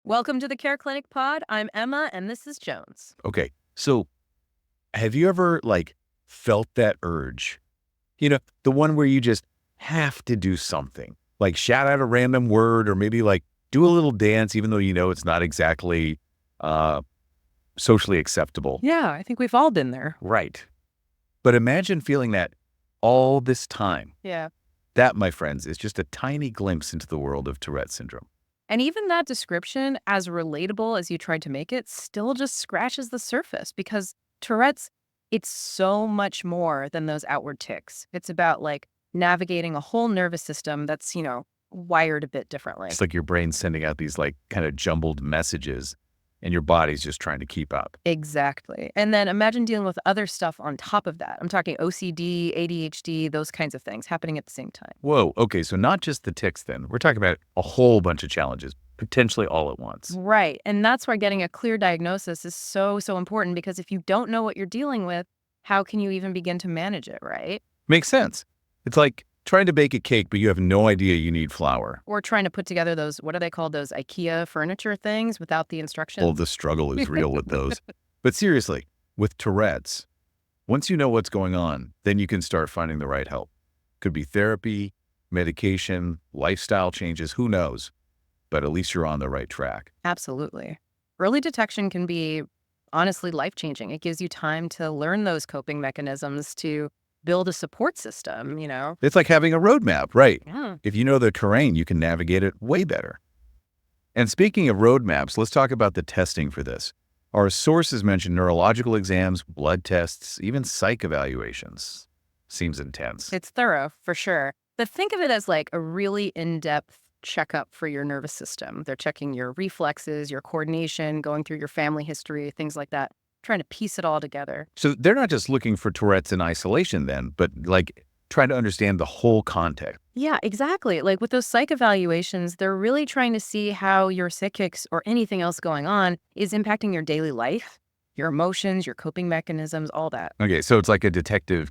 Welcome to the CareClinic pod. I'm Emma, and this is Jones. Okay. So have you ever felt that urge? The one where you just have to do something, like shout out a random word or maybe do a little dance, even though it's not exactly uh, socially acceptable. Yeah, I think we've all been there. Right. But imagine feeling that all this time. Yeah. That, my friends, is just a tiny glimpse into the world of Tourette syndrome. And even that description, as relatable as you tried to make it, still just scratches the surface because Tourette's, it's so much more than those outward tics. It's about navigating a whole nervous system that's, wired a bit differently. It's like your brain's sending out these kind of jumbled messages and your body's just trying to keep up. Exactly. And then imagine dealing with other stuff on top of that. I'm talking OCD, ADHD, those kinds of things happening at the same time. Whoa. Okay. So not just the tics then. We're talking about a whole bunch of challenges, potentially all at once. Right. And that's why getting a clear diagnosis is so important because if you don't know what you're dealing with, how can you even begin to manage it, right? Makes sense. It's like trying to bake a cake, but you have no idea you need flour. Or trying to put together those, what are they called, those IKEA furniture things without the instructions? Well, the struggle is real with those. But seriously, with Tourette's, once you know what's going on, then you can start finding the right help. Could be therapy, medication, lifestyle changes, who knows? But at least you're on the right track. Absolutely. Early detection can be honestly life-changing. It gives you time to learn those coping mechanisms, to build a support system, It's like having a roadmap, right? Yeah. If you know the terrain, you can navigate it way better. And speaking of roadmaps, let's talk about the testing for this. Our sources mention neurological exams, blood tests, even psych evaluations. Seems intense. It's thorough, for sure. But think of it as like a really in-depth checkup for your nervous system. They're checking your reflexes, your coordination, going through your family history, things like that, trying to piece it all together. So they're not just looking for Tourette's in isolation then, but trying to understand the whole context. Yeah, exactly. Like with those psych evaluations, they're really trying to see how your psychics or anything else going on is impacting your daily life, your emotions, your coping mechanisms, all that. Okay, so it's like a detective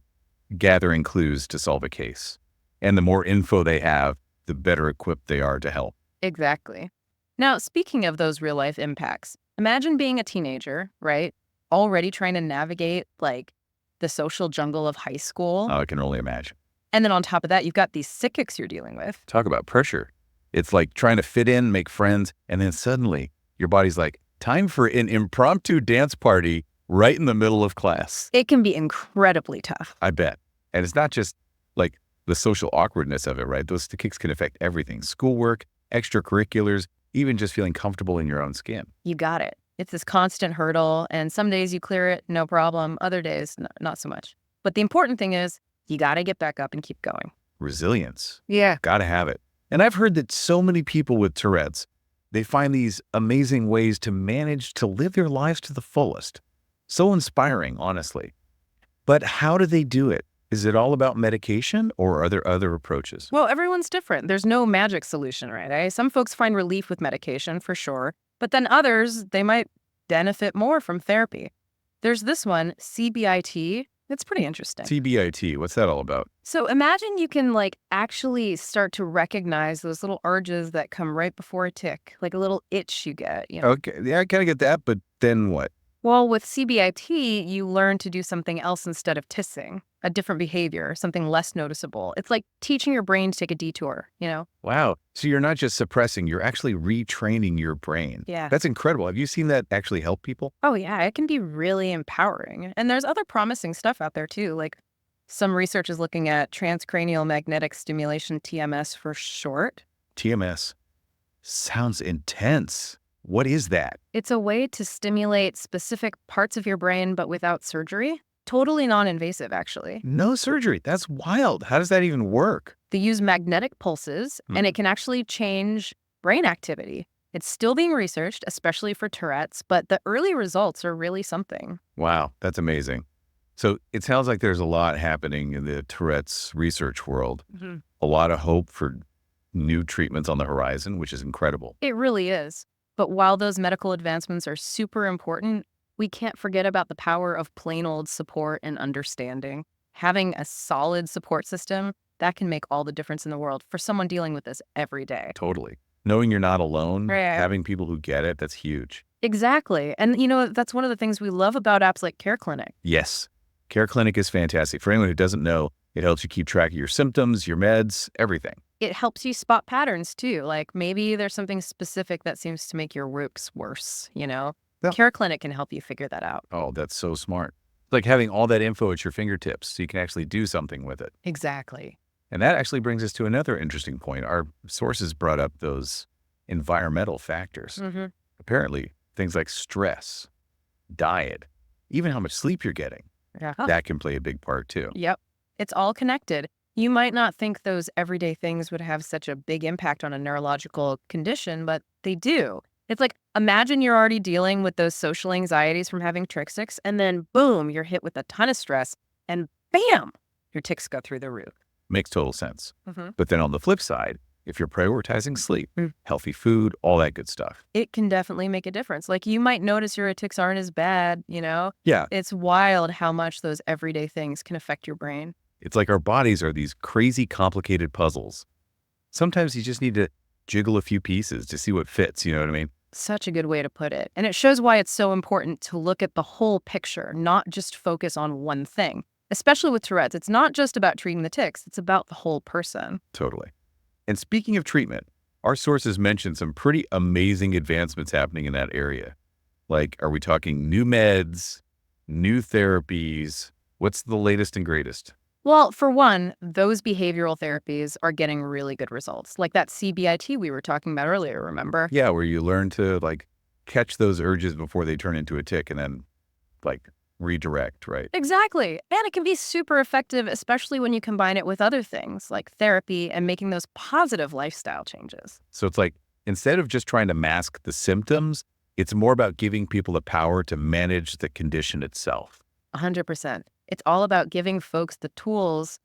gathering clues to solve a case. And the more info they have, the better equipped they are to help. Exactly. Now, speaking of those real life impacts, imagine being a teenager, right? Already trying to navigate the social jungle of high school. I can only imagine. And then on top of that, you've got these psychics you're dealing with. Talk about pressure. It's like trying to fit in, make friends, and then suddenly your body's like, time for an impromptu dance party right in the middle of class. It can be incredibly tough. I bet. And it's not just the social awkwardness of it, right? Those kicks can affect everything. Schoolwork, extracurriculars, even just feeling comfortable in your own skin. You got it. It's this constant hurdle, and some days you clear it, no problem. Other days, not so much. But the important thing is you got to get back up and keep going. Resilience. Yeah. Got to have it. And I've heard that so many people with Tourette's, they find these amazing ways to manage to live their lives to the fullest. So inspiring, honestly. But how do they do it? Is it all about medication or are there other approaches? Well, everyone's different. There's no magic solution, right? Some folks find relief with medication for sure, but then others, they might benefit more from therapy. There's this one, CBIT. It's pretty interesting. CBIT, what's that all about? So imagine you can actually start to recognize those little urges that come right before a tic, like a little itch you get. Okay, yeah, I kind of get that, but then what? Well, with CBIT, you learn to do something else instead of tissing, a different behavior, something less noticeable. It's like teaching your brain to take a detour, Wow. So you're not just suppressing, you're actually retraining your brain. Yeah. That's incredible. Have you seen that actually help people? Oh, yeah, it can be really empowering. And there's other promising stuff out there, too. Like some research is looking at transcranial magnetic stimulation, TMS for short. TMS. Sounds intense. What is that? It's a way to stimulate specific parts of your brain, but without surgery. Totally non-invasive, actually. No surgery. That's wild. How does that even work? They use magnetic pulses, and it can actually change brain activity. It's still being researched, especially for Tourette's, but the early results are really something. Wow, that's amazing. So it sounds like there's a lot happening in the Tourette's research world. Mm-hmm. A lot of hope for new treatments on the horizon, which is incredible. It really is. But while those medical advancements are super important, we can't forget about the power of plain old support and understanding. Having a solid support system, that can make all the difference in the world for someone dealing with this every day. Totally. Knowing you're not alone, Right. having people who get it, that's huge. Exactly. And, that's one of the things we love about apps like CareClinic. Yes. CareClinic is fantastic. For anyone who doesn't know, it helps you keep track of your symptoms, your meds, everything. It helps you spot patterns too. Like maybe there's something specific that seems to make your rooks worse. Yeah. CareClinic can help you figure that out. Oh, that's so smart. It's like having all that info at your fingertips so you can actually do something with it. Exactly. And that actually brings us to another interesting point. Our sources brought up those environmental factors. Mm-hmm. Apparently, things like stress, diet, even how much sleep you're getting, Yeah. that can play a big part too. Yep. It's all connected. You might not think those everyday things would have such a big impact on a neurological condition, but they do. It's like, imagine you're already dealing with those social anxieties from having tics, and then boom, you're hit with a ton of stress, and bam, your tics go through the roof. Makes total sense. Mm-hmm. But then on the flip side, if you're prioritizing sleep, Mm. healthy food, all that good stuff. It can definitely make a difference. Like you might notice your tics aren't as bad. Yeah, It's wild how much those everyday things can affect your brain. it's like our bodies are these crazy complicated puzzles. Sometimes you just need to jiggle a few pieces to see what fits, you know what I mean? Such a good way to put it. And it shows why it's so important to look at the whole picture, not just focus on one thing. Especially with Tourette's, it's not just about treating the tics, it's about the whole person. Totally. And speaking of treatment, our sources mentioned some pretty amazing advancements happening in that area. Like, are we talking new meds, new therapies? What's the latest and greatest? Well, for one, those behavioral therapies are getting really good results, like that CBIT we were talking about earlier, remember? Yeah, where you learn to like catch those urges before they turn into a tic and then like redirect, right? Exactly. And it can be super effective, especially when you combine it with other things like therapy and making those positive lifestyle changes. So it's like instead of just trying to mask the symptoms, it's more about giving people the power to manage the condition itself. 100%. It's all about giving folks the tools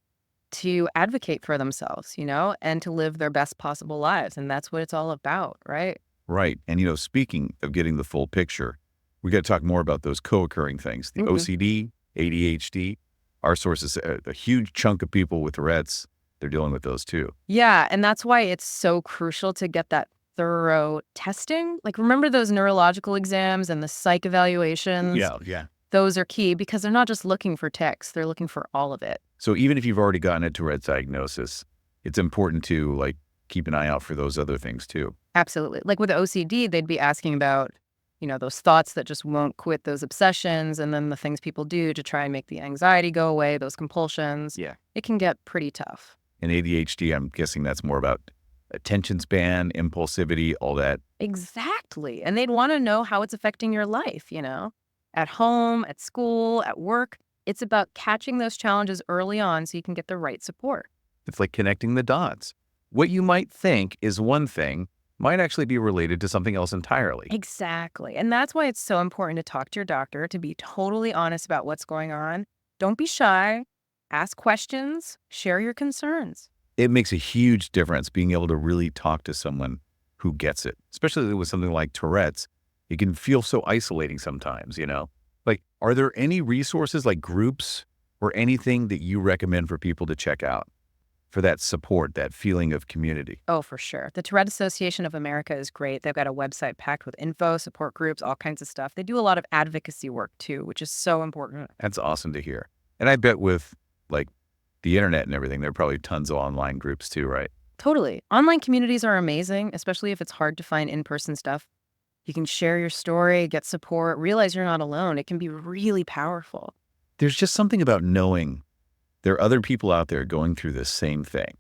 to advocate for themselves, and to live their best possible lives. And that's what it's all about, right? Right. And, speaking of getting the full picture, we got to talk more about those co-occurring things, the Mhm. OCD, ADHD. Our sources, a huge chunk of people with Tourette's, they're dealing with those too. Yeah. And that's why it's so crucial to get that thorough testing. Like, remember those neurological exams and the psych evaluations? Yeah. Those are key because they're not just looking for tics, they're looking for all of it. So even if you've already gotten a Tourette's diagnosis, it's important to like keep an eye out for those other things too. Absolutely. Like with OCD, they'd be asking about, those thoughts that just won't quit, those obsessions, and then the things people do to try and make the anxiety go away, those compulsions. Yeah. It can get pretty tough. And ADHD, I'm guessing that's more about attention span, impulsivity, all that. Exactly. And they'd want to know how it's affecting your life, at home, at school, at work. It's about catching those challenges early on so you can get the right support. It's like connecting the dots. What you might think is one thing might actually be related to something else entirely. Exactly. And that's why it's so important to talk to your doctor, to be totally honest about what's going on. Don't be shy. Ask questions. Share your concerns. It makes a huge difference being able to really talk to someone who gets it, especially with something like Tourette's. It can feel so isolating sometimes. Like, are there any resources like groups or anything that you recommend for people to check out for that support, that feeling of community? Oh, for sure. The Tourette Association of America is great. They've got a website packed with info, support groups, all kinds of stuff. They do a lot of advocacy work too, which is so important. That's awesome to hear. And I bet with like the internet and everything, there are probably tons of online groups too, right? Totally. Online communities are amazing, especially if it's hard to find in-person stuff. You can share your story, get support, realize you're not alone. It can be really powerful. There's just something about knowing there are other people out there going through the same thing,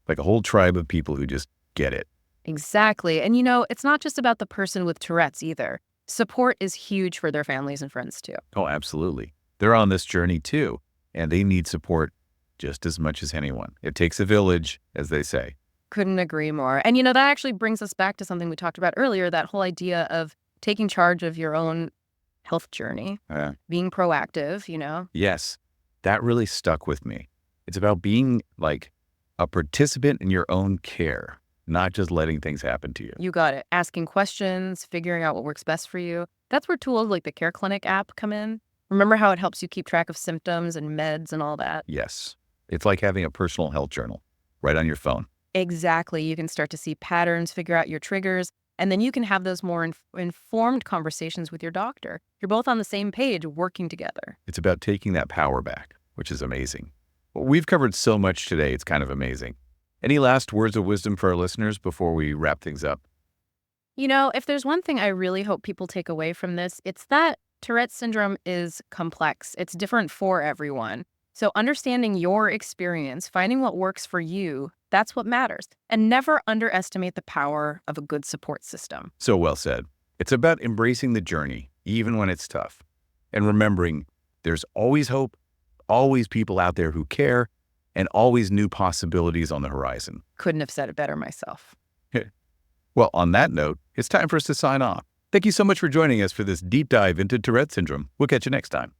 like a whole tribe of people who just get it. Exactly. And it's not just about the person with Tourette's either. Support is huge for their families and friends too. Oh, absolutely. They're on this journey too, and they need support just as much as anyone. It takes a village, as they say. Couldn't agree more. And that actually brings us back to something we talked about earlier, that whole idea of taking charge of your own health journey, being proactive. Yes, that really stuck with me. It's about being like a participant in your own care, not just letting things happen to you. You got it. Asking questions, figuring out what works best for you. That's where tools like the CareClinic app come in. Remember how it helps you keep track of symptoms and meds and all that? Yes, it's like having a personal health journal right on your phone. Exactly. You can start to see patterns, figure out your triggers, and then you can have those more informed conversations with your doctor. You're both on the same page working together. It's about taking that power back, which is amazing. Well, we've covered so much today, it's kind of amazing. Any last words of wisdom for our listeners before we wrap things up? If there's one thing I really hope people take away from this, it's that Tourette syndrome is complex. It's different for everyone. So understanding your experience, finding what works for you, that's what matters. And never underestimate the power of a good support system. So well said. It's about embracing the journey, even when it's tough. And remembering there's always hope, always people out there who care, and always new possibilities on the horizon. Couldn't have said it better myself. Well, on that note, it's time for us to sign off. Thank you so much for joining us for this deep dive into Tourette syndrome. We'll catch you next time.